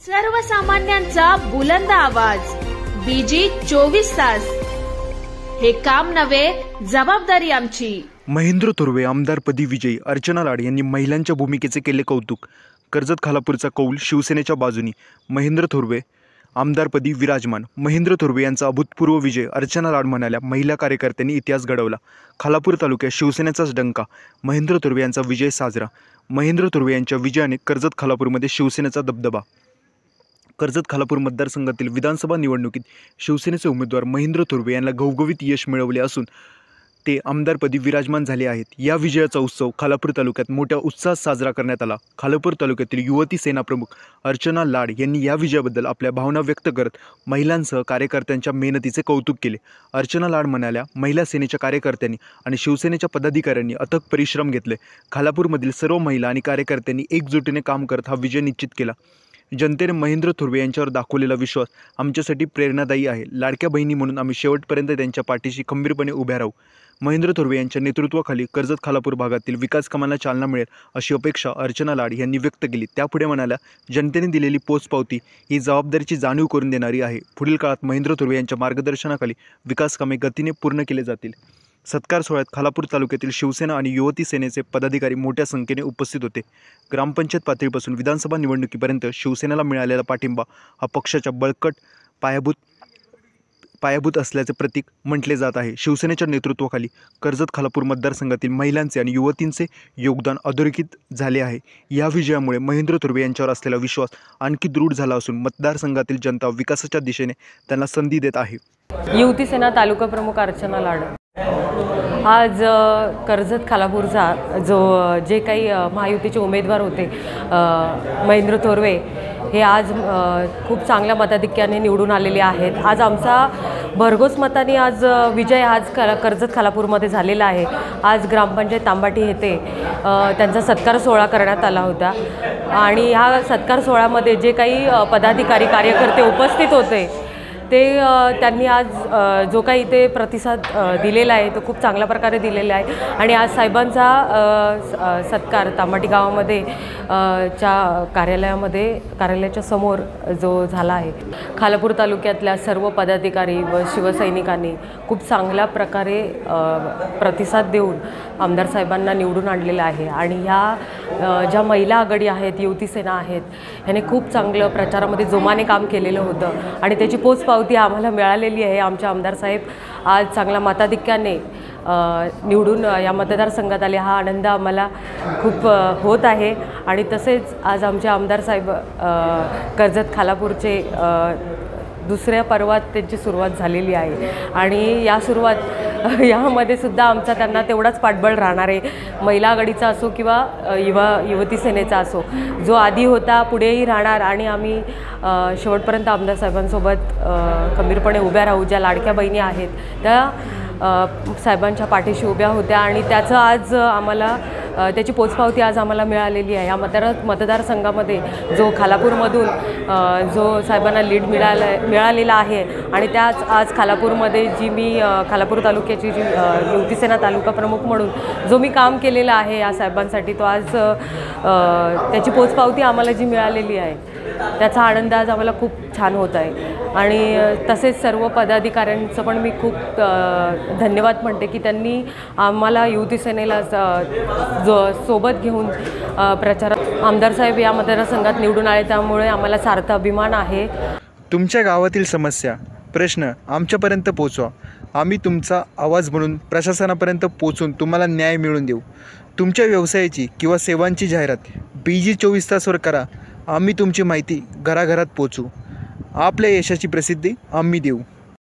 सर्वसामान्यांचा बुलंद आवाज बीजी 24 तास। हे काम नव्हे, जबाबदारी आमची। महेंद्र थोरवे आमदारपदी विजयी। अर्चना लाड यांनी महिलांच्या भूमिकेचे केले कौतुक। कर्जत खालापूरचा कौल शिवसेनेच्या बाजूनी। महेंद्र थोरवे आमदारपदी विराजमान। महेंद्र थोरवे यांचा अभूतपूर्व विजय। अर्चना लाड म्हणाल्या, महिला कार्यकर्त्यांनी इतिहास घडवला। खालापूर तालुक्यात शिवसेनेचाच डंका। महेंद्र थोरवे यांचा विजय साजरा। महेंद्र थोरवे यांच्या विजयाने कर्जत खालापूरमध्ये शिवसेनेचा दबदबा। कर्जत खालापूर मतदारसंघातील विधानसभा निवडणुकीत शिवसेनेचे उमेदवार महेंद्र थोरवे यांना घवघवीत यश मिळवले असून ते आमदारपदी विराजमान झाले आहेत। या विजयाचा उत्सव खालापूर तालुक्यात मोठ्या उत्साहात साजरा करण्यात आला। खालापूर तालुक्यातील युवती सेना प्रमुख अर्चना लाड यांनी या विजयाबद्दल आपल्या भावना व्यक्त करत महिलांसह कार्यकर्त्यांच्या मेहनतीचे कौतुक केले। अर्चना लाड म्हणाल्या, महिला सेनेच्या कार्यकर्त्यांनी आणि शिवसेनेच्या पदाधिकाऱ्यांनी अथक परिश्रम घेतले। खालापूरमधील सर्व महिला आणि कार्यकर्त्यांनी एकजुटीने काम करत हा विजय निश्चित केला। जनतेने महेंद्र थोरवे यांच्यावर दाखवलेला विश्वास आमच्यासाठी प्रेरणादायी आहे। लाडक्या बहिणी म्हणून आम्ही शेवटपर्यंत त्यांच्या पाठीशी खंबीरपणे उभ्या राहू। महेंद्र थोरवे यांच्या नेतृत्वाखाली कर्जत खालापूर भागातील विकास कामांना चालना मिळेल अशी अपेक्षा अर्चना लाड यांनी व्यक्त केली। त्यापुढे म्हणाल्या, जनतेने दिलेली पोचपावती ही जबाबदारीची जाणीव करून देणारी आहे। पुढील काळात महेंद्र थोरवे यांच्या मार्गदर्शनाखाली विकास कामे गतीने पूर्ण केले जातील। सत्कार सोहळ्यात खालापूर तालुक्यातील शिवसेना आणि युवती सेनेचे पदाधिकारी मोठ्या संख्येने उपस्थित होते। ग्रामपंचायत पातळीपासून विधानसभा निवडणुकीपर्यंत शिवसेनेला मिळालेला पाठिंबा हा पक्षाच्या बळकट पायाभूत असल्याचे प्रतीक म्हटले जात आहे। शिवसेनेच्या नेतृत्वाखाली कर्जत खालापूर मतदारसंघातील महिलांचे आणि युवतींचे योगदान अधोरेखित झाले आहे। या विजयामुळे महेंद्र थोरवे यांच्यावर असलेला विश्वास आणखी दृढ झाला असून मतदारसंघातील जनता विकासाच्या दिशेने त्यांना संधी देत आहे। युवती सेना तालुका प्रमुख अर्चना लाड आज कर्जत खालापूरचा जे काही महायुतीचे उमेदवार होते महेंद्र थोरवे हे आज खूप चांगल्या मताधिक्याने निवडून आलेले आहेत। आज आमचा भरघोस मताने आज विजय आज कर्जत खालापूरमध्ये झालेला आहे। आज ग्रामपंचायत तांबाटी येथे त्यांचा सत्कार सोहळा करण्यात आला होता आणि ह्या सत्कार सोहळ्यामध्ये जे काही पदाधिकारी कार्यकर्ते उपस्थित होते ते त्यांनी आज जो काही इथे प्रतिसाद दिलेला आहे तो खूप चांगल्या प्रकारे दिलेला आहे आणि आज साहेबांचा सत्कार तांबाटी गावामध्ये कार्यालयाच्या समोर जो झाला आहे। खालापूर तालुक्यातल्या सर्व पदाधिकारी व शिवसैनिकांनी खूप चांगल्या प्रकारे प्रतिसाद देऊन आमदार साहेबांना निवडून आणलेलं आहे आणि ह्या ज्या महिला आघाडी आहेत, युवती सेना आहेत, ह्याने खूप चांगलं प्रचारामध्ये जोमाने काम केलेलं होतं आणि त्याची पोचपावती आम्हाला मिळालेली आहे। आमचे आमदार साहेब आज चांगल्या मताधिक्याने निवडून या मतदारसंघात आले, हा आनंद आम्हाला खूप होत आहे आणि तसेच आज आमचे आमदार साहेब कर्जत खालापूरचे दुसऱ्या पर्वात त्यांची सुरुवात झालेली आहे आणि यामध्ये सुद्धा आमचा त्यांना तेवढाच पाठबळ राहणार आहे। महिला आघाडीचा असो किंवा युवती सेनेचा असो, जो आधी होता पुढेही राहणार आणि आम्ही शेवटपर्यंत आमदार साहेबांसोबत खंबीरपणे उभ्या राहू। ज्या लाडक्या बहिणी आहेत त्या साहेबांच्या पाठीशी उभ्या होत्या आणि त्याचं आज आम्हाला त्याची पोचपावती आज आम्हाला मिळालेली आहे। या मतदारसंघामध्ये जो खालापूरमधून जो साहेबांना लीड मिळालेला आहे आणि त्याच आज खालापूरमध्ये जी मी खालापूर तालुक्याची जी युवती सेना तालुका प्रमुख म्हणून जो मी काम केलेलं आहे या साहेबांसाठी, तो आज त्याची पोचपावती आम्हाला जी मिळालेली आहे त्याचा आनंद आज आम्हाला खूप छान होत आहे आणि तसेच सर्व पदाधिकाऱ्यांचं पण मी खूप धन्यवाद म्हणते की त्यांनी आम्हाला युवती सेनेला सोबत घेऊन प्रचारात आमदार साहेब या मतदारसंघात निवडून आले, त्यामुळे आम्हाला सार्थ अभिमान आहे। तुमच्या गावातील समस्या, प्रश्न आमच्यापर्यंत पोहोचवा। आम्ही तुमचा आवाज म्हणून प्रशासनापर्यंत पोहोचून तुम्हाला न्याय मिळवून देऊ। तुमच्या व्यवसायाची किंवा सेवांची जाहिरात बीजी 24 तासवर करा। आम्ही तुमची माहिती घराघरात पोहोचू। आपल्या यशाची प्रसिद्धी आम्ही देऊ।